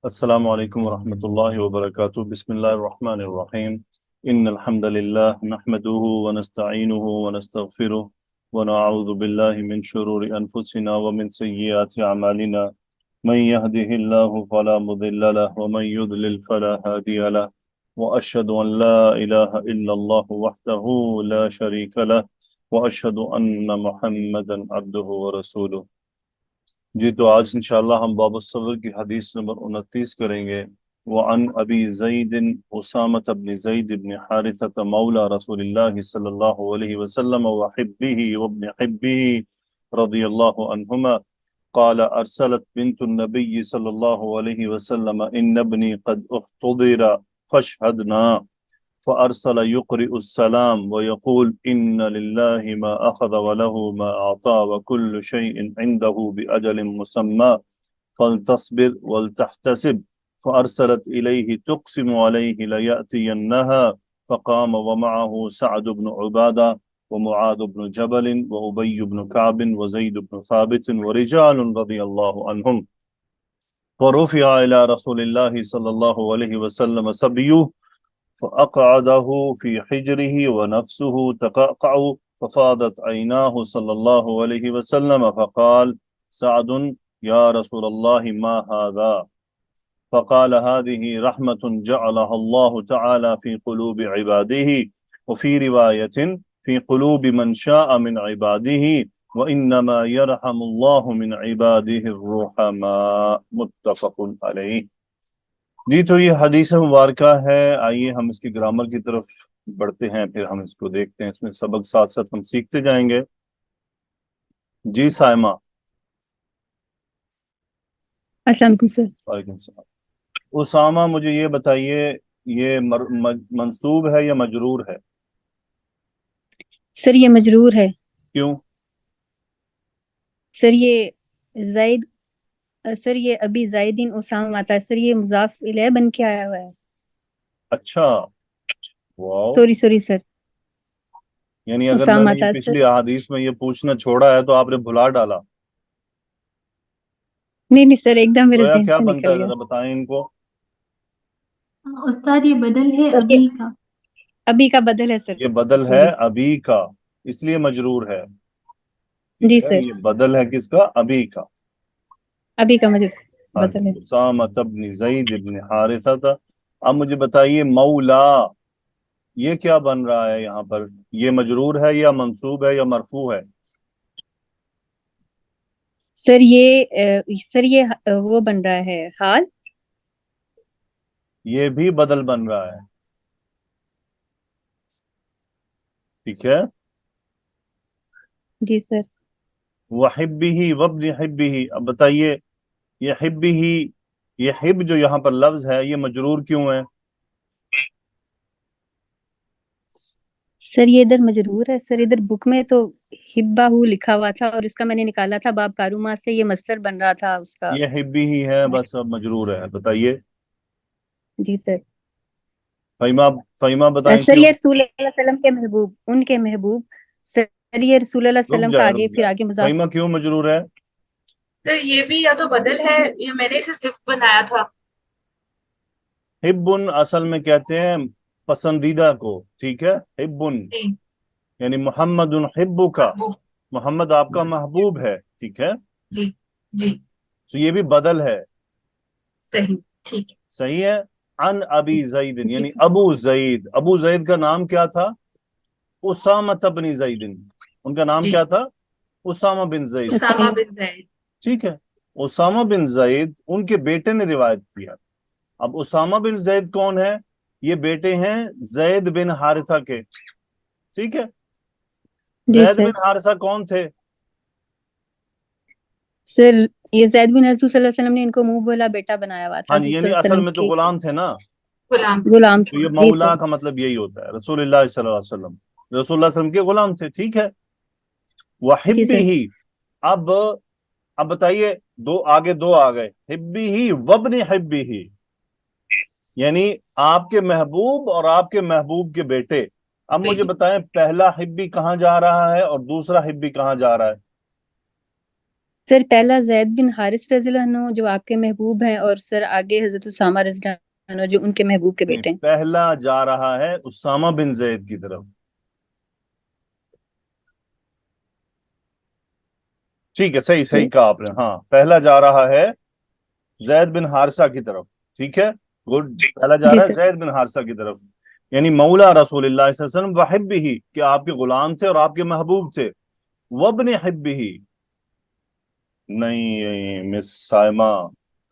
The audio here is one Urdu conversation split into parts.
السلام علیکم ورحمۃ اللہ وبرکاتہ بسم اللہ الرحمن الرحیم ان الحمد للہ نحمده ونستعینه ونستغفره ونعوذ باللہ من شرور انفسنا ومن سیئات اعمالنا من يهده الله فلا مضل له ومن يضلل فلا هادي له واشهد ان لا اله الا الله وحده لا شريك له واشهد ان محمدا عبده ورسوله۔ جی تو آج انشاءاللہ ہم باب الصبر کی حدیث نمبر 29 کریں گے۔ وعن ابی زید اسامۃ بن زید بن حارثۃ مولا رسول اللہ صلی اللہ علیہ وسلم وحبہ وابن حبہ رضی اللہ عنہما قال ارسلت بنت النبی صلی اللہ علیہ وسلم ان ابنی قد احتضر فاشهدنا فأرسل يقرئ السلام ويقول إن لله ما أخذ وله ما أعطى وكل شيء عنده بأجل مسمى فلتصبر ولتحتسب، فأرسلت إليه تقسم عليه ليأتينها، فقام ومعه سعد بن عبادة ومعاذ بن جبل وأبي بن كعب وزيد بن ثابت ورجال رضي الله عنهم، ورفع إلى رسول الله صلى الله عليه وسلم سبيه فأقعده في حجره ونفسه تقعقع، ففاضت عيناه صلى الله عليه وسلم فقال سعد يا رسول الله ما هذا؟ فقال هذه رحمة جعلها الله تعالى في قلوب عباده، وفي رواية في قلوب من شاء من عباده، وإنما يرحم الله من عباده الرحماء، متفق عليه۔ جی تو یہ حدیث مبارکہ ہے، آئیے ہم اس کی گرامر کی طرف بڑھتے ہیں، پھر ہم اس کو دیکھتے ہیں، اس میں سبق ساتھ ساتھ ہم سیکھتے جائیں گے۔ جی سائمہ۔ السلام علیکم سر۔ وعلیکم السلام۔ اسامہ مجھے یہ بتائیے، یہ منصوب ہے یا مجرور ہے؟ سر یہ مجرور ہے۔ کیوں؟ سر یہ زید سر یہ ابھی زائدین اسامہ آتا ہے، سر یہ مضاف الیہ بن کے آیا ہوا ہے۔ اچھا، واو۔ سوری سر، یعنی اگر میں اسامہ نے آتا یہ ہے پچھلی سر۔ احادیث میں یہ پوچھنا چھوڑا ہے تو آپ نے بھلا ڈالا، نہیں سر، ایک دم میرے گویا ذہن کیا سے بنتا نکل ہے، گیا۔ ذرا بتائیں ان کو۔ استاد یہ بدل ہے سر ابھی کا۔ ابھی کا بدل ہے سر۔ یہ بدل ہے جی ابھی کا، اس لیے مجرور ہے، جی ٹھیک ہے؟ سر، یہ بدل ہے کس کا؟ ابھی کا۔ ابھی کا مجھے ہاں بدل ہے۔ جی، اسامہ بن زید بن حارثہ تھا۔ اب مجھے بتائیے مولا، یہ کیا بن رہا ہے یہاں پر؟ یہ مجرور ہے یا منصوب ہے یا مرفوع ہے؟ سر یہ وہ بن رہا ہے حال۔ یہ بھی بدل بن رہا ہے، ٹھیک ہے؟ جی سر۔ وحبہ وابن حبہ، اب بتائیے یہ حبہ، یہ حب جو یہاں پر لفظ ہے یہ مجرور کیوں ہے؟ سر یہ ادھر مجرور ہے، سر ادھر بک میں تو ہبہ لکھا ہوا تھا، اور اس کا میں نے نکالا تھا باب کاروما سے، یہ مصدر بن رہا تھا اس کا۔ یہ حبہ ہی ہے، بس اب مجرور ہے، بتائیے جی سر۔ فہیمہ بتائیں سر کیوں؟ یہ رسول اللہ علیہ وسلم کے محبوب، ان کے محبوب، سر یہ رسول اللہ علیہ وسلم کا آگے پھر آگے مضاف۔ فہیمہ کیوں مجرور ہے؟ سر یہ بھی یا تو بدل ہے یا میں نے اسے صفت بنایا تھا۔ حبن اصل میں کہتے ہیں پسندیدہ کو، ٹھیک ہے؟ حبن جی یعنی محمد حبک کا، محبوب۔ محمد آپ کا محبوب ہے، ٹھیک ہے؟ جی جی تو یہ بھی بدل ہے، صحیح، ٹھیک ہے۔ صحیح ہے؟ عن ابی زید جی یعنی ابو زید، ابو زید کا نام کیا تھا؟ اسامہ بن زید، ان کا نام جی کیا تھا؟ اسامہ بن زید، اسامہ بن زید۔ ٹھیک ہے؟ اسامہ بن زید ان کے بیٹے نے روایت کیا۔ اب اسامہ بن زید کون ہے؟ یہ بیٹے ہیں زید بن حارثہ کے، ٹھیک ہے؟ جی زید سر۔ بن حارثہ کون تھے؟ سر یہ زید بن حضور صلی اللہ علیہ وسلم نے ان کو منہ بولا بیٹا بنایا ہوا تھا، ہاں جی، حضور صلی یعنی اللہ علیہ اصل وسلم میں تو کے غلام تھے نا، غلام۔ غلام تو یہ تھے۔ جی مولا سر۔ کا مطلب یہی ہوتا ہے، رسول اللہ صلی اللہ علیہ وسلم، رسول اللہ صلی اللہ علیہ وسلم کے غلام تھے، ٹھیک ہے؟ جی سر۔ وحبہ، اب بتائیے آگے دو آ گئے، حبہ وابن حبہ، یعنی آپ کے محبوب اور آپ کے محبوب کے بیٹے۔ اب مجھے بتائیں پہلا حبی کہاں جا رہا ہے اور دوسرا حبی کہاں جا رہا ہے؟ سر پہلا زید بن حارث رضی اللہ عنہ جو آپ کے محبوب ہیں، اور سر آگے حضرت اسامہ رضی اللہ عنہ جو ان کے محبوب کے بیٹے ہیں۔ پہلا جا رہا ہے اسامہ بن زید کی طرف، ٹھیک ہے، صحیح کہا آپ نے، ہاں پہلا جا رہا ہے زید بن حارثہ کی طرف، ٹھیک ہے، گڈ، پہلا جا رہا ہے زید بن حارثہ کی طرف، یعنی مولا رسول اللہ صلی اللہ علیہ وسلم وحبہ، کہ آپ کے غلام تھے اور آپ کے محبوب تھے، وابن حبہ، نہیں مس سائمہ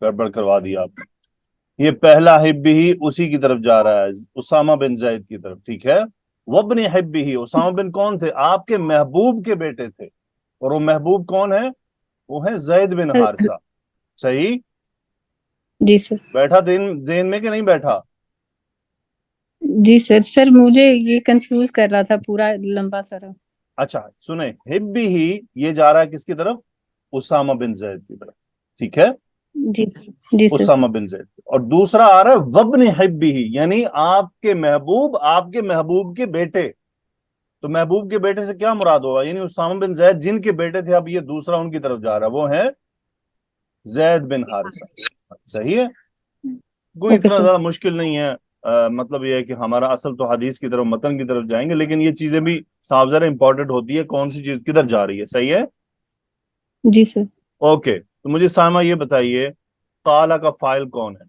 گڑبڑ کروا دی آپ نے، یہ پہلا حبہ اسی کی طرف جا رہا ہے، اسامہ بن زید کی طرف، ٹھیک ہے، وابن حبہ، اسامہ بن کون تھے؟ آپ کے محبوب کے بیٹے تھے، اور وہ محبوب کون ہے؟ وہ ہے زید بن حارثہ، صحیح؟ جی سر۔ بیٹھا ذہن میں کہ نہیں بیٹھا؟ جی سر مجھے یہ کنفیوز کر رہا تھا پورا لمبا سارا۔ اچھا سنیں، حبی ہی یہ جا رہا ہے کس کی طرف؟ اسامہ بن زید کی طرف، ٹھیک ہے، جی سر۔ جی سر۔ اسامہ بن زید، اور دوسرا آ رہا ہے وابن حبی ہی، یعنی آپ کے محبوب کے بیٹے، تو محبوب کے بیٹے سے کیا مراد ہوگا؟ یعنی اسامہ بن زید جن کے بیٹے تھے، اب یہ دوسرا ان کی طرف جا رہا ہے، وہ ہے زید بن حارثہ، صحیح ہے؟ کوئی اوکے اتنا سر۔ زیادہ مشکل نہیں ہے، مطلب یہ ہے کہ ہمارا اصل تو حدیث کی طرف، متن کی طرف جائیں گے، لیکن یہ چیزیں بھی صاف ذرا امپورٹنٹ ہوتی ہے، کون سی چیز کدھر جا رہی ہے، صحیح ہے؟ جی سر۔ اوکے، تو مجھے سائمہ یہ بتائیے، قال کا فاعل کون ہے؟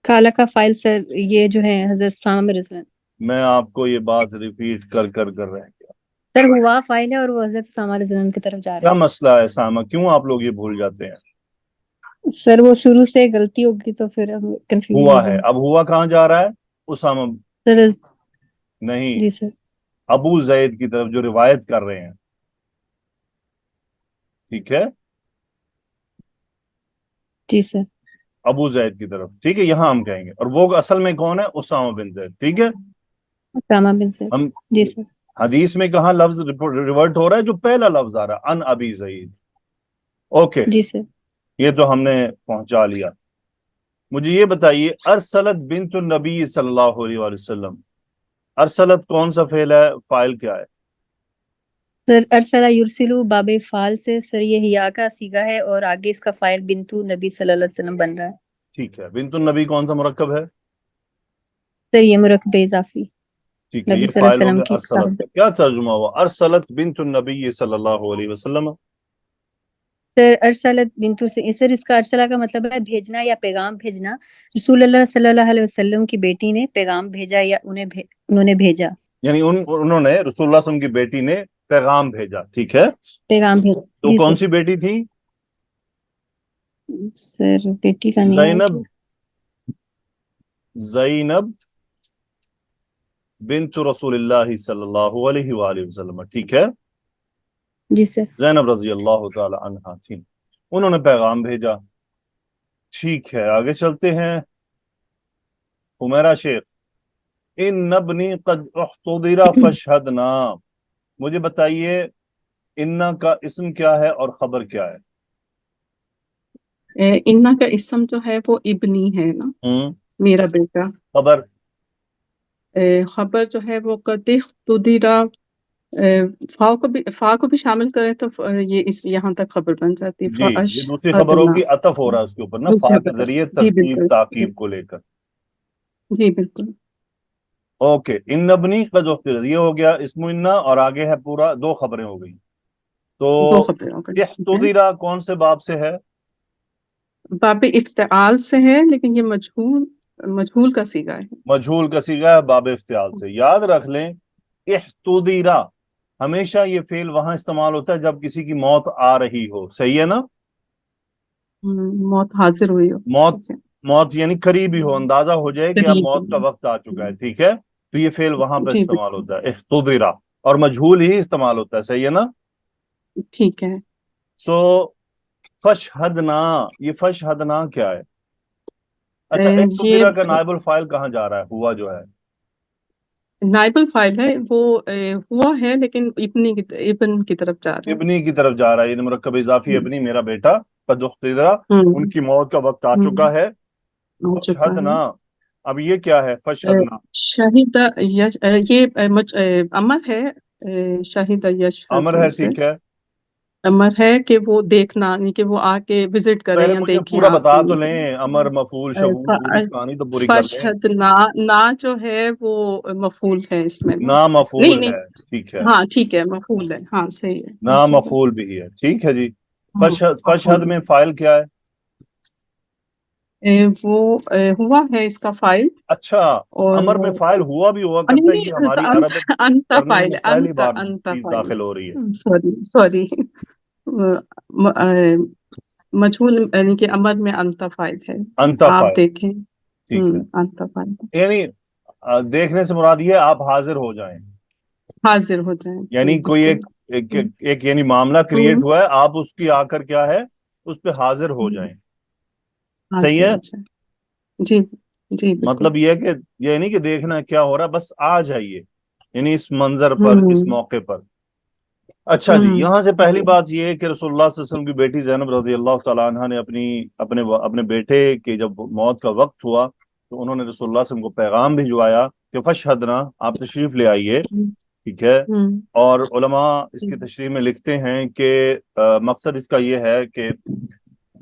کالا کا فائل سر یہ جو ہے حضرت اسامہ رضی اللہ میں آپ کو یہ بات ریپیٹ کر رہ گیا، سر ہوا فائل ہے اور وہ حضرت اسامہ رضی اللہ عنہ کی طرف جا کیا رہا مسئلہ ہے سائمہ؟ کیوں آپ لوگ یہ بھول جاتے ہیں؟ ہے۔ سر وہ شروع سے غلطی ہوگی تو پھر ہم کنفیوز ہوا ہو ہے، گئے اب ہوا کہاں جا رہا ہے؟ اسامہ سر۔ نہیں، جی سر۔ ابو زید کی طرف جو روایت کر رہے ہیں، ٹھیک ہے، جی سر۔ ابو زید کی طرف، ٹھیک ہے، یہاں ہم کہیں گے، اور وہ اصل میں کون ہے؟ اسامہ بن زید، ٹھیک ہے، اسامہ بن سر۔ ہم جی سر۔ حدیث میں کہاں لفظ ریورٹ ہو رہا ہے؟ جو پہلا لفظ آ رہا ہے، ان ابی زید، اوکے، جی سر۔ یہ تو ہم نے پہنچا لیا۔ مجھے یہ بتائیے، ارسلت بنت النبی صلی اللہ علیہ وآلہ وسلم، ارسلت کون سا فعل ہے؟ فاعل کیا ہے؟ سر ارسلہ یرسلو باب فعال سے سر یہ ہیا کا صیغہ ہے، اور آگے اس کا فاعل بنتو نبی صلی اللہ علیہ وسلم بن رہا ہے۔ ٹھیک ہے، بنت النبی کون سا مرکب ہے؟ سر یہ مرکب اضافی ٹھیک ہے، نبی یہ صلی اللہ فاعل علیہ ہو وسلم گیا کی ارسلت کا، کیا ترجمہ ہوا؟ ارسلت بنت النبی صلی اللہ علیہ وسلم، سر ارسلت بنتو سے سر اس کا ارسلہ کا مطلب ہے بھیجنا یا پیغام بھیجنا۔ رسول اللہ صلی اللہ علیہ وسلم کی بیٹی نے پیغام بھیجا یا انہوں نے بھیجا، یعنی انہوں نے، رسول اللہ صلی اللہ علیہ وسلم کی بیٹی نے پیغام بھیجا، ٹھیک ہے، پیغام بھیجا۔ تو جی کون سر۔ سی بیٹی تھی؟ سر بیٹی کا نہیں ہے زینب، کہ زینب بنت رسول اللہ صلی اللہ علیہ وآلہ وسلم، ٹھیک ہے، جی سر۔ زینب رضی اللہ تعالی عنہا تھی، انہوں نے پیغام بھیجا، ٹھیک ہے، آگے چلتے ہیں۔ حمیرہ شیخ، ان ابنی قد احتضر فاشہدنا، مجھے بتائیے انا کا اسم کیا ہے اور خبر کیا ہے؟ انا کا اسم جو ہے وہ ابنی ہے نا، میرا بیٹا۔ خبر؟ خبر جو ہے وہ قد احتضر، فا کو بھی شامل کریں تو یہ یہاں تک خبر بن جاتی ہے، جی، یہ دوسری خبر فاشہدنا، ہوگی، عطف ہو رہا ہے اس کے اوپر نا، دوسری فا کے خبر۔ ذریعے جی ترتیب بالکل، تعقیب کو لے کر، جی بالکل۔ اوکے، ان ابنی قد احتضر، یہ ہو گیا اسم انا، اور آگے ہے پورا، دو خبریں ہو گئی، تو دو خبریں ہو گئی، ٹھیک ہے۔ احتضر کون سے باب سے ہے؟ باب افتعال سے ہے، لیکن یہ مجہول کا صیغہ ہے۔ مجہول کا صیغہ ہے، باب افتعال سے، یاد رکھ لیں احتضر ہمیشہ یہ فعل وہاں استعمال ہوتا ہے جب کسی کی موت آ رہی ہو، صحیح ہے نا؟ موت حاضر ہوئی ہو، موت ٹھیک ہے۔ موت یعنی قریبی ہو، اندازہ ہو جائے کہ اب موت کا وقت آ چکا ہے، ٹھیک ہے، تو یہ فعل وہاں پہ جی استعمال بالکل، ہوتا ہے احتضر، اور مجہول ہی استعمال ہوتا ہے، صحیح ہے نا؟ ٹھیک ہے۔ سو فشہدنا، یہ فشہدنا کیا ہے؟ اچھا، یہ احتضر کا نائب الفاعل کہاں جا رہا ہے؟ ہوا جو ہے نائب الفاعل ہے وہ، ہوا ہے لیکن ابن کی طرف جا رہا ہے۔ ابنی کی طرف جا رہا ہے، یعنی مرکب اضافی ابنی، میرا بیٹا، قد احتضر، ان کی موت کا وقت آ چکا ہے، ہو چکا ہے۔ فشہدنا، اب یہ کیا ہے فشہدنا؟ شاہد یہ امر ہے، شاہد یشہد امر ہے، سے، ٹھیک ہے، امر ہے کہ وہ دیکھنا، یعنی کہ وہ آ کے وزٹ کریں پہلے یا مجھے دیکھیں پورا آپ بتا کو. تو لیں، امر مفعول شفعول پوری کہانی تو پوری کر لیں. فشہد نا جو ہے وہ مفعول ہے اس میں نا. نا نہیں مفعول نہیں، ہے، ٹھیک ہے، ہاں ٹھیک ہے، مفعول ہے، ہاں صحیح ہے. نا ٹھیک ہے. مفعول بھی ہے، ٹھیک ہے جی. ہاں، فشہد مفعول. میں فاعل کیا ہے؟ وہ ہوا ہے اس کا فائل. اچھا، اور امر میں فاعل ہوا بھی ہوا کرتا ہے، نہیں یہ ہماری نہیں، عربک انتا ٹرمنگ فائل میں ہے، پہلی بار انتا چیز فائل داخل ہو رہی ہے. ہے. سوری مجھول، یعنی کہ امر میں انتا فائل ہے. انتا آپ فاعل، دیکھیں. ٹھیک ہے. انتا فائل ہے. یعنی دیکھنے سے مراد یہ ہے آپ حاضر ہو جائیں، حاضر ہو جائیں. یعنی کوئی ایک یعنی معاملہ کریٹ ہوا ہے، آپ اس کی آ کر کیا ہے اس پہ حاضر ہو جائیں. صحیح حاضر ہے؟ ہو جائیں. جی جی بالکل. مطلب یہ ہے کہ یہ نہیں کہ دیکھنا کیا ہو رہا ہے، بس آ جائیے، یعنی اس منظر پر، اس موقع پر. اچھا جی، یہاں سے پہلی بات یہ ہے کہ رسول اللہ صلی اللہ علیہ وسلم کی بیٹی زینب رضی اللہ تعالیٰ عنہ نے اپنے بیٹے کے جب موت کا وقت ہوا تو انہوں نے رسول اللہ صلی اللہ علیہ وسلم کو پیغام بھجوایا کہ فشہدنا، آپ تشریف لے آئیے، ٹھیک ہے. اور علماء اس کی تشریح میں لکھتے ہیں کہ مقصد اس کا یہ ہے کہ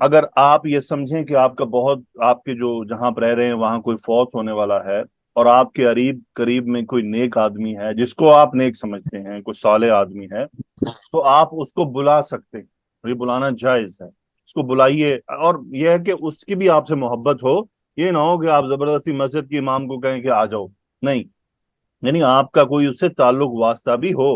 اگر آپ یہ سمجھیں کہ آپ کے جو جہاں آپ رہ رہے ہیں وہاں کوئی فوت ہونے والا ہے اور آپ کے قریب میں کوئی نیک آدمی ہے جس کو آپ نیک سمجھتے ہیں، کوئی صالح آدمی ہے، تو آپ اس کو بلا سکتے ہیں، اور یہ بلانا جائز ہے. اس کو بلائیے، اور یہ ہے کہ اس کی بھی آپ سے محبت ہو، یہ نہ ہو کہ آپ زبردستی مسجد کے امام کو کہیں کہ آ جاؤ، نہیں، یعنی آپ کا کوئی اس سے تعلق واسطہ بھی ہو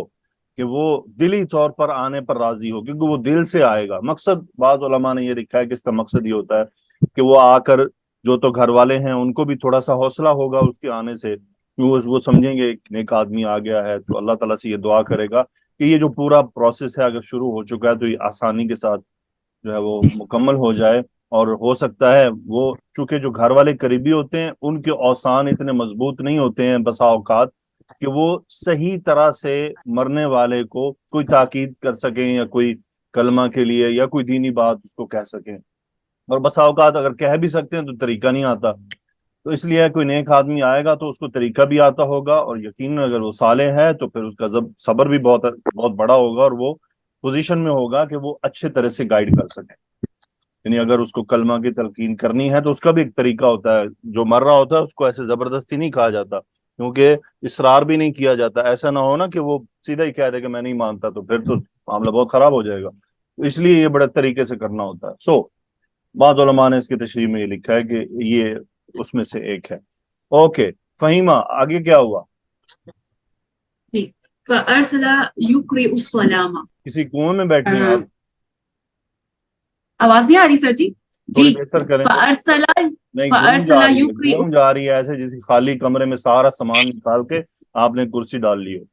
کہ وہ دلی طور پر آنے پر راضی ہو، کیونکہ وہ دل سے آئے گا. مقصد بعض علماء نے یہ لکھا ہے کہ اس کا مقصد یہ ہوتا ہے کہ وہ آ کر جو تو گھر والے ہیں ان کو بھی تھوڑا سا حوصلہ ہوگا اس کے آنے سے، وہ سمجھیں گے ایک نیک آدمی آ گیا ہے، تو اللہ تعالیٰ سے یہ دعا کرے گا کہ یہ جو پورا پروسیس ہے اگر شروع ہو چکا ہے تو یہ آسانی کے ساتھ جو ہے وہ مکمل ہو جائے. اور ہو سکتا ہے وہ چونکہ جو گھر والے قریبی ہوتے ہیں ان کے اوسان اتنے مضبوط نہیں ہوتے ہیں بسا اوقات کہ وہ صحیح طرح سے مرنے والے کو کوئی تاکید کر سکیں یا کوئی کلمہ کے لیے یا کوئی دینی بات اس کو کہہ سکیں، اور بسا اوقات اگر کہہ بھی سکتے ہیں تو طریقہ نہیں آتا. تو اس لیے کوئی نیک آدمی آئے گا تو اس کو طریقہ بھی آتا ہوگا، اور یقیناً اگر وہ صالح ہے تو پھر اس کا صبر بھی بہت بہت بڑا ہوگا، اور وہ پوزیشن میں ہوگا کہ وہ اچھے طرح سے گائیڈ کر سکے. یعنی اگر اس کو کلمہ کی تلقین کرنی ہے تو اس کا بھی ایک طریقہ ہوتا ہے، جو مر رہا ہوتا ہے اس کو ایسے زبردستی نہیں کہا جاتا، کیونکہ اصرار بھی نہیں کیا جاتا. ایسا نہ ہونا کہ وہ سیدھا ہی کہہ دے کہ میں نہیں مانتا، تو پھر تو معاملہ بہت خراب ہو جائے گا. اس لیے یہ بڑے طریقے سے کرنا ہوتا ہے. بعض علماء نے اس کی تشریح میں یہ لکھا ہے کہ یہ اس میں سے ایک ہے. اوکے فہیمہ، آگے کیا ہوا؟ فَأَرْسَلَ يُقْرِئُ السَّلَامَ. کسی کنویں میں بیٹھی ہیں آپ؟ آواز نہیں آ رہی سر جی؟ تھوڑی بہتر کریں. نہیں، فَأَرْسَلَ يُقْرِئُ. گونج آ رہی ہے ایسے جیسے خالی کمرے میں سارا سامان نکال کے آپ نے کرسی ڈال لی ہو.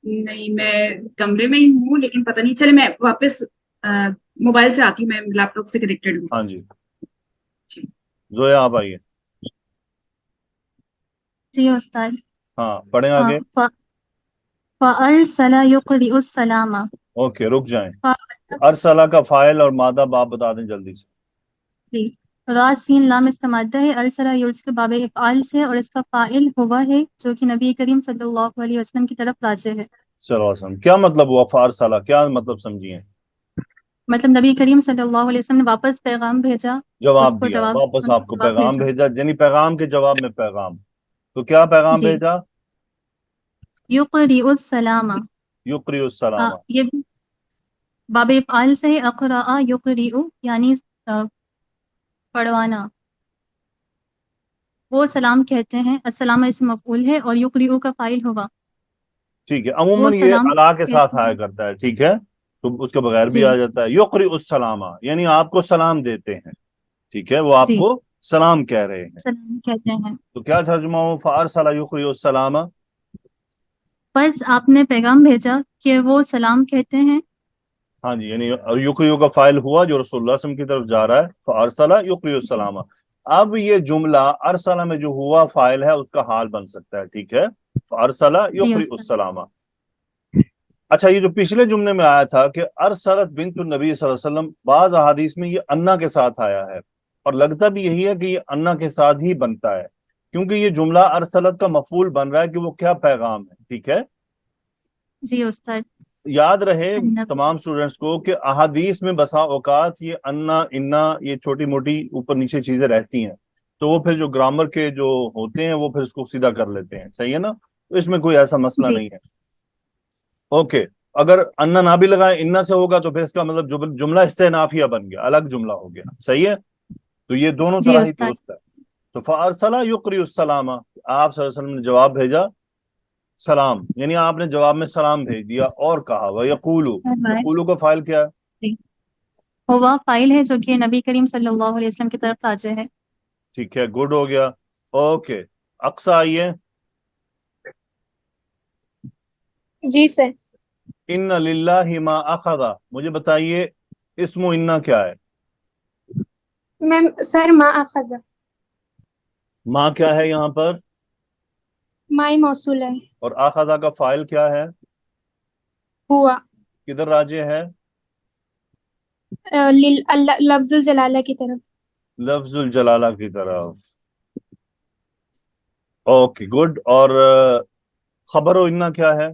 نہیں، میں کمرے میں ہی ہوں لیکن پتہ نہیں، چلے میں واپس موبائل سے آتی ہوں، میں لیپ ٹاپ سے کنیکٹڈ ہوں. ہاں جی، زویا آپ آئیے. جی استاد. ہاں پڑھیں آگے. فَأَرْسَلَ يُقْرِئُ السَّلَامَ. اوکے رک جائیں. ارسلہ کا فاعل اور مادہ آپ بتا دیں جلدی سے. جی، را سین لام استمادہ ہے. ارسلہ یرسل باب افعال سے، اور اس کا فاعل ہوا ہے جو کہ نبی کریم صلی اللہ علیہ وسلم کی طرف راجع ہے. چلو وسلم کیا مطلب ہوا فارسلہ، کیا مطلب سمجھیے؟ مطلب نبی کریم صلی اللہ علیہ وسلم نے واپس پیغام بھیجا، جواب دیا، واپس آپ کو پیغام بھیجا، یعنی پیغام کے جواب میں پیغام. تو کیا پیغام جی. بھیجا؟ یقرئ السلام. یقرئ السلام. یہ باب افعال سے ہے. اقرأ یقرئ یعنی پڑھوانا. وہ سلام کہتے ہیں، السلام اسم مفعول ہے اور یقرئ کا فاعل ہوگا. ٹھیک ہے، عموماً یہ الا کے ساتھ آیا کرتا ہے، ٹھیک ہے، تو اس کے بغیر بھی جی. آ جاتا ہے. یقرئ السلام یعنی آپ کو سلام دیتے ہیں، ٹھیک ہے، وہ آپ جی. کو سلام کہہ رہے ہیں. سلام کہتے ہیں. تو کیا ترجمہ ہو فارسلہ یقرئ السلام؟ بس آپ نے پیغام بھیجا کہ وہ سلام کہتے ہیں. ہاں جی، یعنی یقرئ کا فاعل ہوا جو رسول اللہ صلی اللہ علیہ وسلم کی طرف جا رہا ہے، فارسلہ یقرئ السلام. اب یہ جملہ ارسلہ میں جو ہوا فاعل ہے اس کا حال بن سکتا ہے، ٹھیک ہے، فارسلہ جی یقرئ السلام. اچھا، یہ جو پچھلے جملے میں آیا تھا کہ ارسلت بنت النبی صلی اللہ علیہ وسلم، بعض احادیث میں یہ انا کے ساتھ آیا ہے، اور لگتا بھی یہی ہے کہ یہ انا کے ساتھ ہی بنتا ہے، کیونکہ یہ جملہ ارسلت کا مفعول بن رہا ہے کہ وہ کیا پیغام ہے، ٹھیک ہے. جی استاد. یاد رہے تمام اسٹوڈنٹس کو کہ احادیث میں بسا اوقات یہ انا انا یہ چھوٹی موٹی اوپر نیچے چیزیں رہتی ہیں، تو وہ پھر جو گرامر کے جو ہوتے ہیں وہ پھر اس کو سیدھا کر لیتے ہیں، صحیح ہے نا؟ تو اس میں کوئی ایسا مسئلہ جی نہیں ہے۔ اوکے، اگر انا نہ بھی لگائیں انا سے ہوگا تو پھر اس کا مطلب جملہ استئنافیہ بن گیا، الگ جملہ ہو گیا، صحیح ہے؟ تو یہ دونوں جی طرح ہی استاد، درست ہے۔ تو فارسلہ یقری السلام، آپ صلی اللہ علیہ وسلم نے جواب بھیجا سلام، یعنی آپ نے جواب میں سلام بھیج دیا، اور کہا وَيَقُولُ، یقولو کا فائل کیا ہے؟ ہوا فائل ہے جو کہ نبی کریم صلی اللہ علیہ وسلم کی طرف راجع ہے۔ ٹھیک ہے، گڈ ہو گیا۔ اوکے، اقصا آئیے۔ جی سر۔ ان للہ ما اخذ، مجھے بتائیے اسم انا کیا ہے؟ میم سر ما اخذ، ما کیا ہے یہاں پر؟ مائی موصول ہے، اور اخذ کا فائل کیا ہے؟ ہوا، کدھر راجع ہے؟ لفظ الجلالہ کی طرف۔ لفظ الجلالہ کی طرف۔ اوکے گڈ، اور خبر و انا کیا ہے؟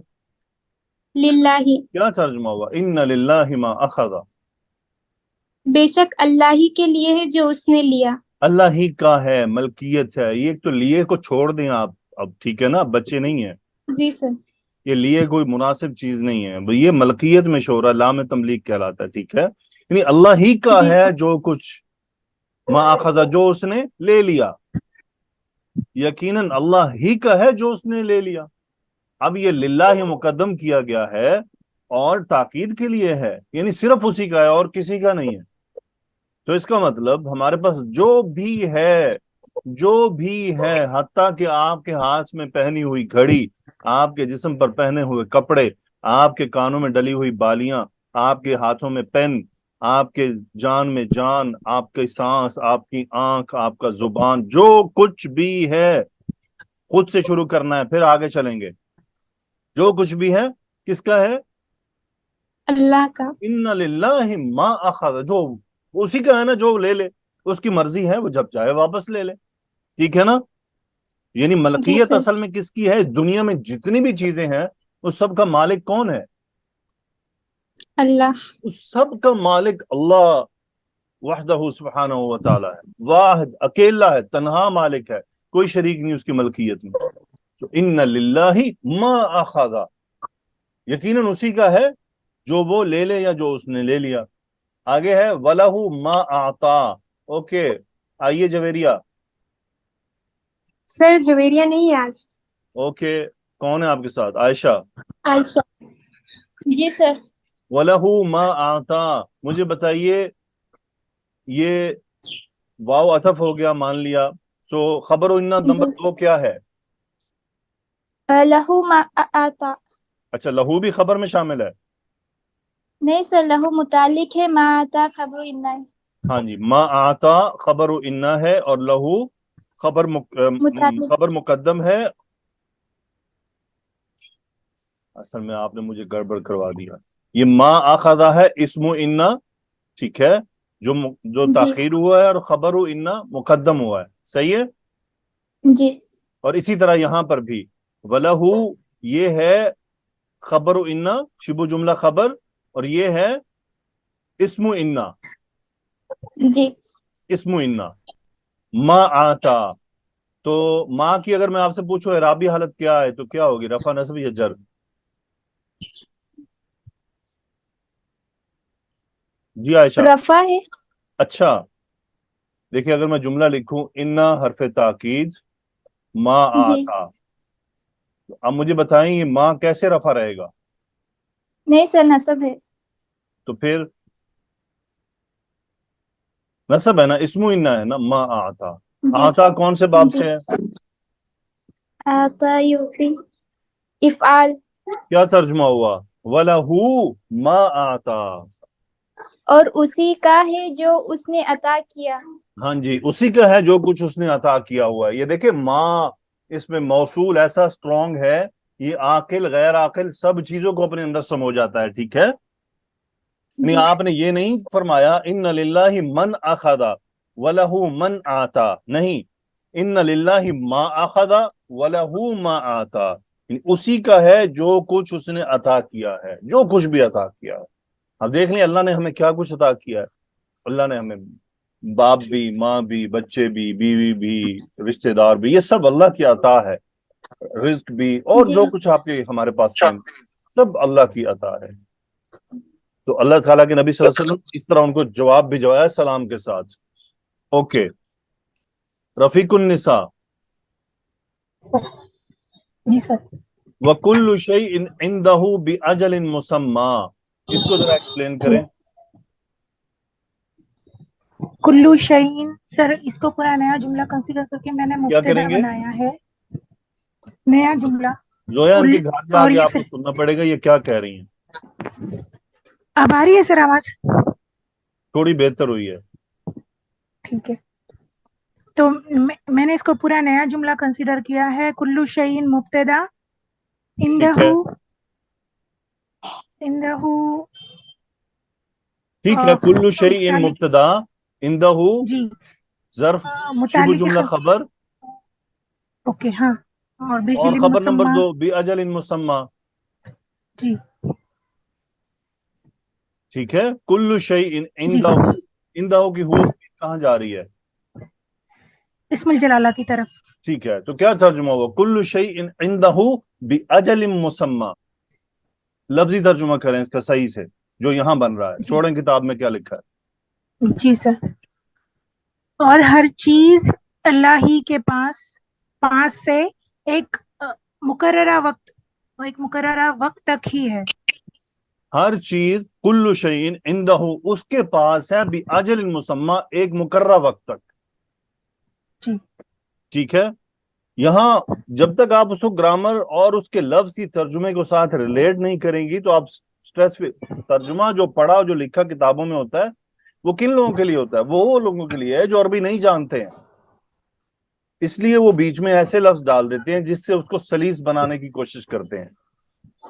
للہ، کیا ترجمہ ہوا؟ ان للہ ما اخذ، بے شک اللہ ہی کے لیے ہے جو اس نے لیا۔ اللہ ہی کا ہے، ملکیت ہے یہ، تو لیے کو چھوڑ دیں آپ اب، ٹھیک ہے نا؟ بچے نہیں ہیں، جی سر۔ یہ لیے کوئی مناسب چیز نہیں ہے، یہ ملکیت میں شعرا لام تملیک کہلاتا ہے، ٹھیک ہے؟ یعنی اللہ ہی کا جی ہے جو کچھ ما اخذ، جو اس نے لے لیا، یقیناً اللہ ہی کا ہے جو اس نے لے لیا۔ اب یہ للہ مقدم کیا گیا ہے اور تاکید کے لیے ہے، یعنی صرف اسی کا ہے اور کسی کا نہیں ہے۔ تو اس کا مطلب ہمارے پاس جو بھی ہے حتیٰ کہ آپ کے ہاتھ میں پہنی ہوئی گھڑی، آپ کے جسم پر پہنے ہوئے کپڑے، آپ کے کانوں میں ڈلی ہوئی بالیاں، آپ کے ہاتھوں میں پین، آپ کے جان میں جان، آپ کی سانس، آپ کی آنکھ، آپ کا زبان، جو کچھ بھی ہے، خود سے شروع کرنا ہے پھر آگے چلیں گے۔ جو کچھ بھی ہے کس کا ہے؟ اللہ کا۔ ان للہ ما اخذ، جو اسی کا ہے نا، جو لے لے، اس کی مرضی ہے، وہ جب چاہے واپس لے لے، ٹھیک ہے نا؟ یعنی جی ملکیت سر۔ اصل میں کس کی ہے؟ دنیا میں جتنی بھی چیزیں ہیں اس سب کا مالک کون ہے؟ اللہ۔ اس سب کا مالک اللہ وحدہ سبحانہ و تعالی ہے، واحد اکیلا ہے، تنہا مالک ہے، کوئی شریک نہیں اس کی ملکیت میں۔ تو ان للہ ما اخذ، یقیناً اسی کا ہے جو وہ لے لے یا جو اس نے لے لیا۔ آگے ہے وَلَهُ مَا أَعْطَى۔ اوکے، آئیے جویریہ۔ سر جویریہ نہیں ہے آج۔ اوکے، کون ہے آپ کے ساتھ؟ عائشہ۔ عائشہ۔ جی سر۔ وَلَهُ مَا أَعْطَى، مجھے بتائیے، یہ واو عطف ہو گیا مان لیا، سو خبر و انا نمبر 2 کیا ہے؟ لہو ما آتا۔ اچھا، لہو بھی خبر میں شامل ہے؟ نہیں سر، لہو متعلق ہے، ما آتا خبر انا ہے۔ ہاں جی، ما آتا خبر و انا ہے، اور لہو خبر متعلق۔ خبر مقدم ہے۔ اصل میں آپ نے مجھے گڑبڑ کروا دیا، یہ ما اخذا ہے اسم و انا، ٹھیک ہے، جو جی تاخیر ہوا ہے، اور خبر و انا مقدم ہوا ہے، صحیح ہے؟ جی۔ اور اسی طرح یہاں پر بھی وَلَهُ، یہ ہے خبر و انا، شبہ جملہ خبر، اور یہ ہے اسم و انا، جی۔ اسم و انا ما آتا۔ تو ما کی اگر میں آپ سے پوچھوں اعرابی حالت کیا ہے تو کیا ہوگی؟ رفع، نصب یا جر؟ جی عائشہ۔ رفع ہے۔ اچھا دیکھیں، اگر میں جملہ لکھوں انا حرف تاکید ما جی۔ آتا، اب مجھے بتائیں یہ ما کیسے رفع رہے گا؟ نہیں سر، نصب ہے۔ تو پھر نصب ہے نا، اسم و انا ہے نا، ما آتا۔ جی آتا کون سے باب جی۔ سے ہے؟ آتا یعطی، افعال۔ کیا ترجمہ ہوا؟ وَلَهُ ما آتا۔ اور اسی کا ہے جو اس نے عطا کیا۔ ہاں جی، اسی کا ہے جو کچھ اس نے عطا کیا ہوا ہے۔ یہ دیکھیں ما، اس میں موصول ایسا سٹرونگ ہے، یہ عاقل غیر عاقل سب چیزوں کو اپنے اندر سمو جاتا ہے، ٹھیک ہے؟ یعنی جی آپ نے یہ نہیں فرمایا ان للہ من اخذ وَلَهُ من آتا، نہیں، ان للہ ما اخذ وَلَهُ ما آتا، اسی کا ہے جو کچھ اس نے عطا کیا ہے، جو کچھ بھی عطا کیا ہے. اب دیکھ لیں اللہ نے ہمیں کیا کچھ عطا کیا ہے. اللہ نے ہمیں باپ بھی، ماں بھی، بچے بھی، بیوی بھی، رشتہ دار بھی، یہ سب اللہ کی عطا ہے. رزق بھی اور جی جو کچھ آپ کے ہمارے پاس ہے سب اللہ کی عطا ہے. تو اللہ تعالیٰ کے نبی صلی اللہ علیہ وسلم اس طرح ان کو جواب بھجوایا سلام کے ساتھ. اوکے. رفیق النساء جی سر. وَكُلُّ شَيْءٍ عِنْدَهُ بِأَجَلٍ مُّسَمًّى، اس کو ذرا ایکسپلین جی. کریں. کلو شعین سر، اس کو پورا نیا جملہ کنسیڈر کر کے میں نے کیا مبتدا کریں گے؟ بنایا ہے، نیا جملہ. زویا ان کل، کے گھر جا اور کے یہ آپ کو پھر سننا پڑے گا یہ کیا کہہ رہی ہیں. اب آ رہی ہے سر آواز؟ تھوڑی بہتر ہوئی ہے. ٹھیک ہے. تو میں نے اس کو پورا نیا جملہ کنسیڈر کیا ہے. کلو شعین مبتدا، ٹھیک اندہو، ہے، اندہو ٹھیک ہے. کل شیء متعلق، مبتدا، عندہ جی ظرف، شبہ متعلق جملہ خبر، اوکے ہاں، اور اور بجلی خبر نمبر مسمى. 2 بِأَجَلٍ مُّسَمًّى. جی ٹھیک ہے. کل شیء جی، عندہ، عندہ کی حروف کہاں جا رہی ہے؟ اسم الجلالہ کی طرف. ٹھیک ہے. تو کیا ترجمہ ہوا؟ کل شیء عندہ بِأَجَلٍ مُّسَمًّى. لفظی ترجمہ کریں اس کا صحیح سے جو یہاں بن رہا ہے. جی چھوڑیں کتاب میں کیا لکھا ہے. جی سر. اور ہر چیز اللہ ہی کے پاس سے ایک مقررہ وقت تک ہی ہے. ہر چیز کل شیء عندہ اس کے پاس ہے بِأَجَلٍ مُّسَمًّى، ایک مقررہ وقت تک. جی ٹھیک ہے. یہاں جب تک آپ اس کو گرامر اور اس کے لفظی ترجمے کو ساتھ ریلیٹ نہیں کریں گی تو آپ سٹریس ترجمہ جو پڑھا جو لکھا کتابوں میں ہوتا ہے وہ کن لوگوں کے لیے ہوتا ہے؟ وہ لوگوں کے لیے ہے جو عربی نہیں جانتے ہیں. اس لیے وہ بیچ میں ایسے لفظ ڈال دیتے ہیں جس سے اس کو سلیس بنانے کی کوشش کرتے ہیں.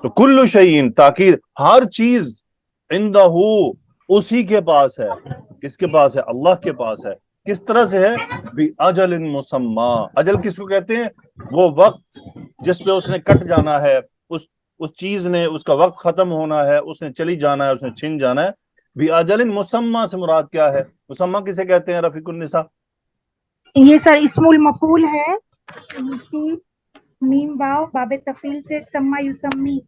تو کل شیء تاکید، ہر چیز عندہ اسی کے پاس ہے. کس کے پاس ہے؟ اللہ کے پاس ہے. کس طرح سے ہے؟ بِأَجَلٍ مُّسَمًّى. اجل کس کو کہتے ہیں؟ وہ وقت جس پہ اس نے کٹ جانا ہے، اس چیز نے، اس کا وقت ختم ہونا ہے، اس نے چلی جانا ہے، اس نے چھن جانا ہے. بِأَجَلٍ مُّسَمًّى سے مراد کیا ہے؟ مسمى کسے کہتے ہیں رفیق النساء؟ یہ سر اسم المفعول ہے. سی میم واو باب تفعیل سے سما یسمی،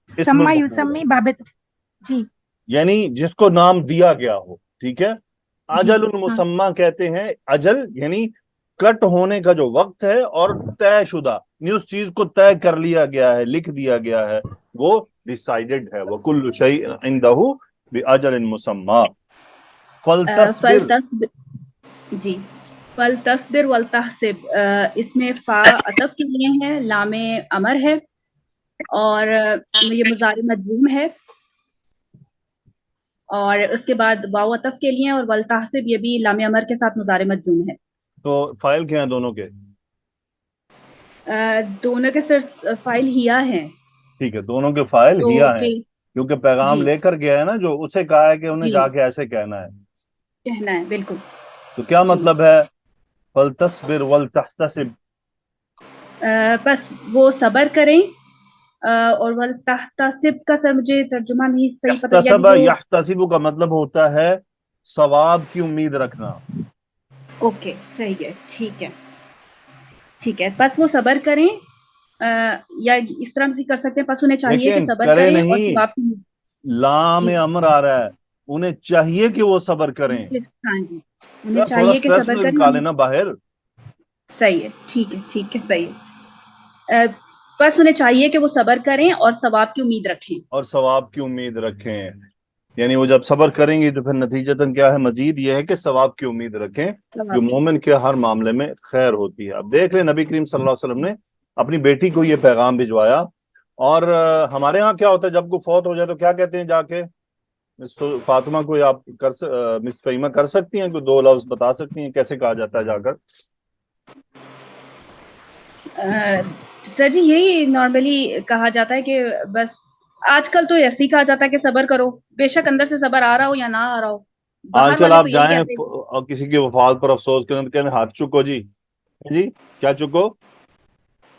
اسم سما المفعول ہے، یسمی باب جی یعنی جس کو نام دیا گیا ہو. ٹھیک ہے. جی اجل ہاں المسمى کہتے ہیں اجل یعنی کٹ ہونے کا جو وقت ہے اور طے شدہ، اس چیز کو طے کر لیا گیا ہے، لکھ دیا گیا ہے، وہ ڈیسائیڈڈ ہے. وَكُلُّ شَيْءٍ عِندَهُ بِأَجَلٍ مُّسَمًّى. فَلْتَصْبِرْ. فلتصبر، جی فلتصبر ولتحسب، اس میں فا عطف کے لیے ہے، لام امر ہے، اور یہ مضارع مجزوم ہے، اور اس کے بعد واو عطف کے لیے، اور ولتحسب یہ بھی لام امر کے ساتھ مضارع مجزوم ہے. تو فائل کیا ہیں دونوں کے؟ دونوں کے سر فائل ہیا ہیں. ٹھیک ہے. دونوں کے فائل تو ہیا ہیں کیونکہ پیغام جی لے کر گیا ہے نا، جو اسے کہا ہے کہ انہیں جی جا کے ایسے کہنا ہے. کہنا ہے بالکل. تو کیا جی مطلب ہے فَلْتَصْبِرْ وَلْتَحْتَسِبْ؟ بس وہ صبر کریں، اور ولتحتسب کا سر مجھے ترجمہ نہیں صحیح پتہ، یعنی احتسب وہ یحتسب کا مطلب ہوتا ہے ثواب کی امید رکھنا. اوکے صحیح ہے. ٹھیک ہے ٹھیک ہے. بس وہ صبر کریں، یا اس طرح سے کر سکتے ہیں، بس انہیں چاہیے کہ لیکن صبر کرے کریں اور نہیں، ثواب کی. لام جی امر آ رہا ہے، انہیں چاہیے کہ وہ صبر کریں. ہاں جی، انہیں یار تھوڑا چاہیے کہ سٹریس صبر کریں. نکالے نا باہر. صحیح ہے. ٹھیک ہے ٹھیک ہے صحیح ہے. بس انہیں چاہیے کہ وہ صبر کریں اور ثواب کی امید رکھیں. اور ثواب کی امید رکھیں، یعنی وہ جب صبر کریں گی تو پھر نتیجتاً کیا ہے؟ مزید یہ ہے کہ ثواب کی امید رکھیں جو ثواب کی. مومن کے ہر معاملے میں خیر ہوتی ہے. اب دیکھ لیں نبی کریم صلی اللہ علیہ وسلم نے اپنی بیٹی کو یہ پیغام بھجوایا. اور ہمارے ہاں کیا ہوتا ہے جب کوئی فوت ہو جائے تو کیا کہتے ہیں جا کے؟ مس فاطمہ کو آپ مس فہیمہ کر سکتی ہیں، کوئی دو لفظ بتا سکتی ہیں کیسے کہا جاتا ہے جا کر؟ سر جی یہی نارملی کہا جاتا ہے کہ بس آج کل تو ایسے ہی کہا جاتا ہے کہ صبر کرو، بے شک اندر سے صبر آ رہا ہو یا نہ آ رہا ہو. آج باہر کل والے آپ تو یہی جائیں کہتے ہیں. اور کسی کی وفات پر افسوس کریں تو کہتے ہیں ہاتھ چکو جی. جی کیا چکو؟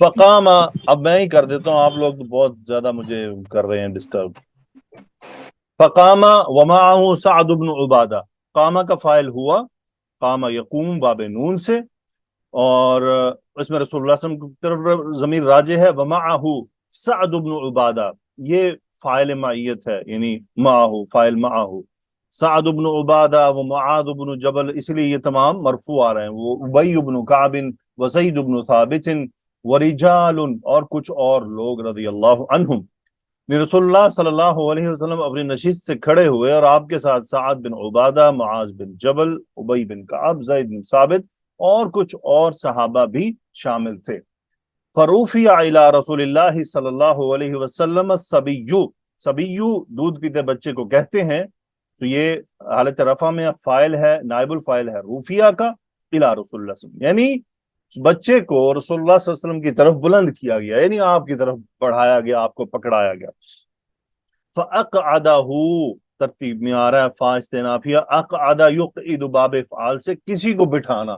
فقام، اب میں ہی کر دیتا ہوں، آپ لوگ تو بہت زیادہ مجھے کر رہے ہیں ڈسٹرب. فقام ومعه سعد بن عبادہ. قامہ کا فاعل ہوا، قامہ یقوم باب نون سے، اور اس میں رسول اللہ صلی اللہ علیہ وسلم کی طرف ضمیر راجع ہے. ومعه سعد بن عبادہ، یہ فاعل معیت ہے، یعنی معه فاعل معه. سعد بن عبادہ و معاذ بن جبل، اس لیے یہ تمام مرفوع آ رہے ہیں. وہ ابی بن کعب و زید بن ثابت ورجال، اور کچھ اور لوگ رضی اللہ عنہم. رسول اللہ صلی اللہ علیہ وسلم اپنی نشست سے کھڑے ہوئے اور آپ کے ساتھ سعد بن عبادہ، معاذ بن جبل، ابی بن کعب، زید بن ثابت اور کچھ اور صحابہ بھی شامل تھے. فروفی الی رسول اللہ صلی اللہ علیہ وسلم الصبیو، صبیو دودھ پیتے بچے کو کہتے ہیں، تو یہ حالت رفع میں فاعل ہے، نائب الفاعل ہے روفیہ کا، الی رسول اللہ صلی اللہ علیہ وسلم، یعنی بچے کو رسول اللہ صلی اللہ علیہ وسلم کی طرف بلند کیا گیا، یعنی آپ کی طرف بڑھایا گیا، آپ کو پکڑایا گیا. فَأَقْعَدَهُ، ترتیب میں آ رہا ہے فا استنافیہ، اقعد یقعد باب افعال سے کسی کو بٹھانا.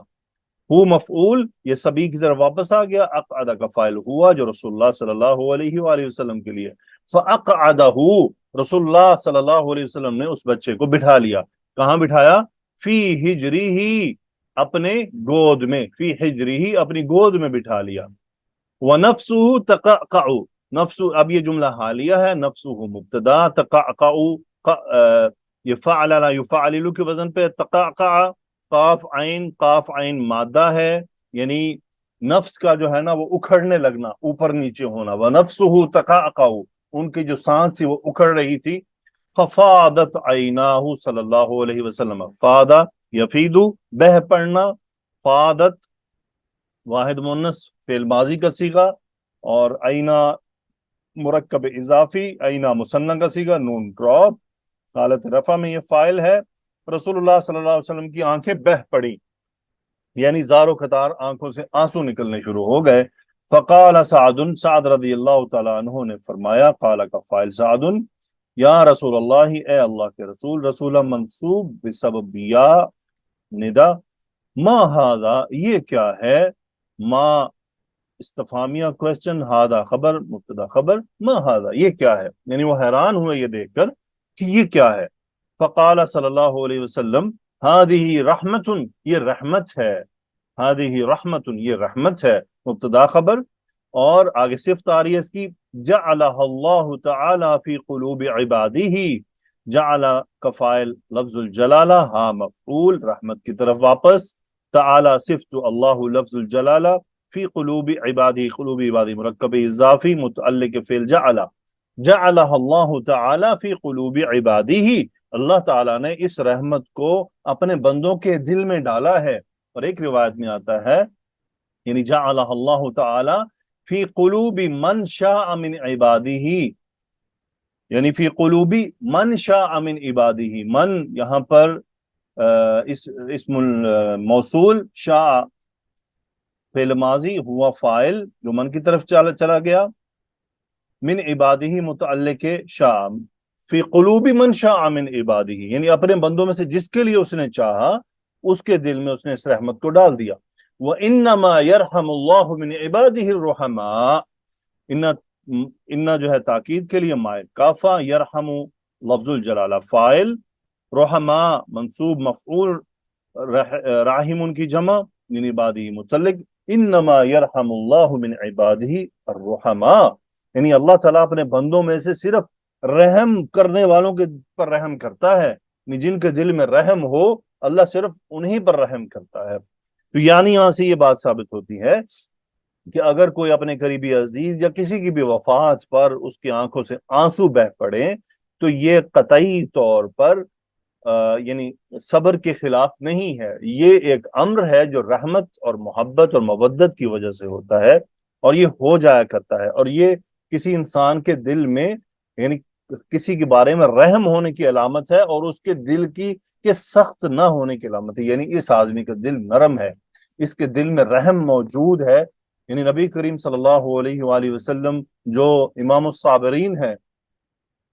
ہو مفعول، یہ سبھی کی طرف واپس آ گیا. اقعد کا فاعل ہوا جو رسول اللہ صلی اللہ علیہ وآلہ وسلم کے لیے. فَأَقْعَدَهُ، رسول اللہ صلی اللہ علیہ وسلم نے اس بچے کو بٹھا لیا. کہاں بٹھایا؟ فی حجرہ، اپنے گود میں، فی حجرہ اپنی گود میں بٹھا لیا. وَنَفْسُهُ تَقَعْقَعُ، نفس، اب یہ جملہ حالیہ ہے، نفسه مبتدا، تقعقع یہ فعل لا یفعل کے وزن پہ، تقعقع قاف عین مادہ ہے، یعنی نفس کا جو ہے نا وہ اکھڑنے لگنا، اوپر نیچے ہونا. وَنَفْسُهُ تَقَعْقَعُ، ان کی جو سانس تھی وہ اکھڑ رہی تھی. فَفَاضَتْ عَيْنَاهُ صلی اللہ علیہ وسلم، فادا یفیدو بہ پڑنا، فادت واحد مؤنث فعل ماضی کا صیغہ، اور عینا مرکب اضافی، عینا مثنی کا صیغہ، نون ڈراپ، حالت رفع میں یہ فاعل ہے. رسول اللہ صلی اللہ علیہ وسلم کی آنکھیں بہ پڑی، یعنی زار و قطار آنکھوں سے آنسو نکلنے شروع ہو گئے. فقال سعد، سعد رضی اللہ تعالیٰ عنہ نے فرمایا، قال کا فاعل سعد، یا رسول اللہ، اے اللہ کے رسول، رسول منصوب بسبب یا ندا، ما ھذا، یہ کیا ہے، ما استفہامیہ کوسچن، ھذا خبر، مبتدا خبر، ما ھذا یہ کیا ہے، یعنی وہ حیران ہوئے یہ دیکھ کر کہ یہ کیا ہے. فقال صلی اللہ علیہ وسلم، ھذہ رحمت، یہ رحمت ہے، ھذہ رحمت، یہ رحمت ہے، مبتدا خبر، اور آگے صفت آ رہی ہے اس کی، جعلہ اللہ تعالی فی قلوب عبادہ، جعل کا فاعل لفظ الجلالہ، ہاں مفعول رحمت کی طرف واپس، تعالی صفت اللہ لفظ الجلالہ، فی قلوب عبادی، قلوب عبادی مرکب اضافی متعلق فعل جعل، جعلہ اللہ تعالی فی قلوب عبادہ، اللہ تعالیٰ نے اس رحمت کو اپنے بندوں کے دل میں ڈالا ہے. اور ایک روایت میں آتا ہے، یعنی جعلہ اللہ تعالی فی قلوب من شاء من عبادہ، یعنی فی قلوب من شاء من عبادہ، من یہاں پر اسم الموصول، شاء فعل ماضی، ہوا فاعل جو من کی طرف چلا گیا، من عبادہ متعلق شاء، فی قلوب من شاء من عبادہ، یعنی اپنے بندوں میں سے جس کے لیے اس نے چاہا اس کے دل میں اس نے اس رحمت کو ڈال دیا. وَإِنَّمَا يَرْحَمُ اللَّهُ مِنْ عِبَادِهِ الرُّحَمَاء، ان جو ہے تاکید کے لیے مائل کافا، یرحم لفظ الجلالہ فاعل، رحما منصوب مفعول، راحم کی جمع، من عبادہ متعلق، انما یرحم اللہ من عبادہ الرحماء، یعنی اللہ تعالیٰ اپنے بندوں میں سے صرف رحم کرنے والوں کے پر رحم کرتا ہے، جن کے دل میں رحم ہو اللہ صرف انہی پر رحم کرتا ہے. تو یعنی یہاں سے یہ بات ثابت ہوتی ہے کہ اگر کوئی اپنے قریبی عزیز یا کسی کی بھی وفات پر اس کی آنکھوں سے آنسو بہ پڑے تو یہ قطعی طور پر یعنی صبر کے خلاف نہیں ہے، یہ ایک امر ہے جو رحمت اور محبت اور مودت کی وجہ سے ہوتا ہے، اور یہ ہو جایا کرتا ہے، اور یہ کسی انسان کے دل میں یعنی کسی کے بارے میں رحم ہونے کی علامت ہے، اور اس کے دل کے سخت نہ ہونے کی علامت ہے، یعنی اس آدمی کا دل نرم ہے، اس کے دل میں رحم موجود ہے. یعنی نبی کریم صلی اللہ علیہ وآلہ وسلم جو امام الصابرین ہیں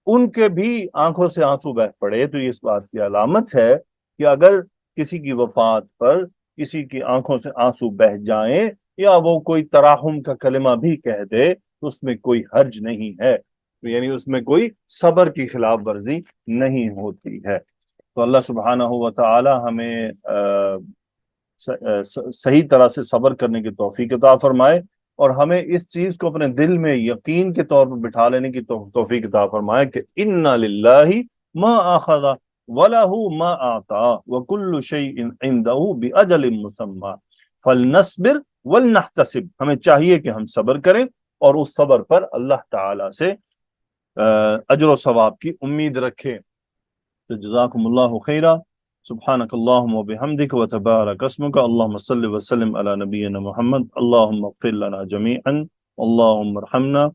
ان کے بھی آنکھوں سے آنسو بہ پڑے تو یہ اس بات کی علامت ہے کہ اگر کسی کی وفات پر کسی کی آنکھوں سے آنسو بہ جائیں یا وہ کوئی تراحم کا کلمہ بھی کہہ دے تو اس میں کوئی حرج نہیں ہے، یعنی اس میں کوئی صبر کی خلاف ورزی نہیں ہوتی ہے۔ تو اللہ سبحانہ و تعالی ہمیں صحیح طرح سے صبر کرنے کی توفیق عطا فرمائے، اور ہمیں اس چیز کو اپنے دل میں یقین کے طور پر بٹھا لینے کی توفیق عطا فرمائے کہ اِنَّ لِلَّهِ مَا أَخَذَ وَلَهُ مَا أَعْطَى وَكُلُّ شَيْءٍ عِنْدَهُ بِأَجَلٍ مُّسَمًّى فَلْنَصْبِرْ وَلْنَحْتَسِبْ، ہمیں چاہیے کہ ہم صبر کریں اور اس صبر پر اللہ تعالی سے اجر و ثواب کی امید رکھیں۔ تو جزاکم اللہ خیرہ، سبحانک اللہم و بحمدک و تبارک اسمک، اللہم صلی وسلم علی نبینا محمد، اللہم اغفر لنا جمیعا، اللہم ارحمنا،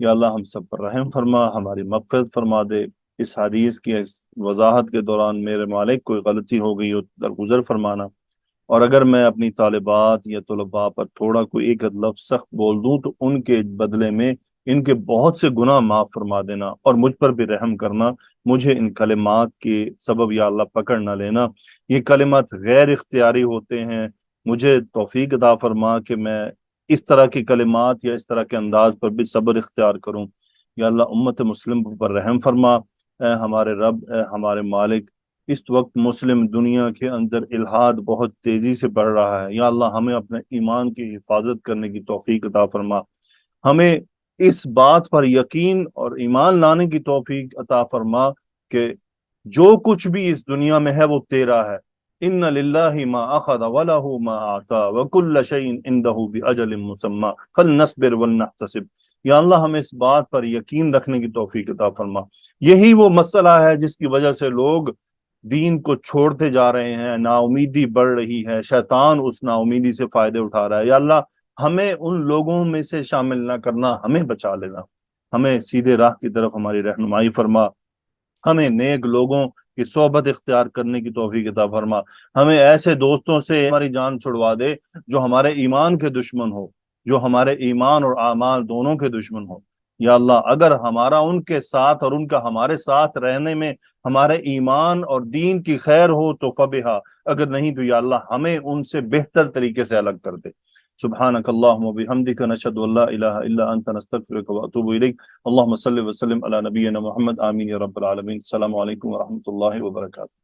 یا اللہ ہم سب پر رحم فرما، ہماری مغفرت فرما دے۔ اس حدیث کی وضاحت کے دوران میرے مالک کوئی غلطی ہو گئی ہو درگزر فرمانا، اور اگر میں اپنی طالبات یا طلباء پر تھوڑا کوئی ایک لفظ سخت بول دوں تو ان کے بدلے میں ان کے بہت سے گناہ معاف فرما دینا، اور مجھ پر بھی رحم کرنا، مجھے ان کلمات کے سبب یا اللہ پکڑ نہ لینا۔ یہ کلمات غیر اختیاری ہوتے ہیں، مجھے توفیق عطا فرما کہ میں اس طرح کی کلمات یا اس طرح کے انداز پر بھی صبر اختیار کروں۔ یا اللہ امت مسلم پر رحم فرما، اے ہمارے رب، اے ہمارے مالک، اس وقت مسلم دنیا کے اندر الحاد بہت تیزی سے بڑھ رہا ہے، یا اللہ ہمیں اپنے ایمان کی حفاظت کرنے کی توفیق عطا فرما، ہمیں اس بات پر یقین اور ایمان لانے کی توفیق عطا فرما کہ جو کچھ بھی اس دنیا میں ہے وہ تیرا ہے۔ ان للہ ما اخذ وله ما اعطى وكل شيء عنده باجل مسمى فلنصبر ولنحتسب، یا اللہ ہمیں اس بات پر یقین رکھنے کی توفیق عطا فرما۔ یہی وہ مسئلہ ہے جس کی وجہ سے لوگ دین کو چھوڑتے جا رہے ہیں، نا امیدی بڑھ رہی ہے، شیطان اس نا امیدی سے فائدے اٹھا رہا ہے۔ یا اللہ ہمیں ان لوگوں میں سے شامل نہ کرنا، ہمیں بچا لینا، ہمیں سیدھے راہ کی طرف ہماری رہنمائی فرما، ہمیں نیک لوگوں کی صحبت اختیار کرنے کی توفیق عطا فرما، ہمیں ایسے دوستوں سے ہماری جان چھڑوا دے جو ہمارے ایمان کے دشمن ہو، جو ہمارے ایمان اور اعمال دونوں کے دشمن ہو۔ یا اللہ اگر ہمارا ان کے ساتھ اور ان کا ہمارے ساتھ رہنے میں ہمارے ایمان اور دین کی خیر ہو تو فبہا، اگر نہیں تو یا اللہ ہمیں ان سے بہتر طریقے سے الگ کر دے۔ سبحانک اللہم و بحمدک، نشہد ان لا الہ الا انت، نستغفرک و اتوب الیک۔ اللہم صلی وسلم علی نبینا محمد، آمین یا رب العالمین۔ السلام علیکم ورحمۃ اللہ وبرکاتہ۔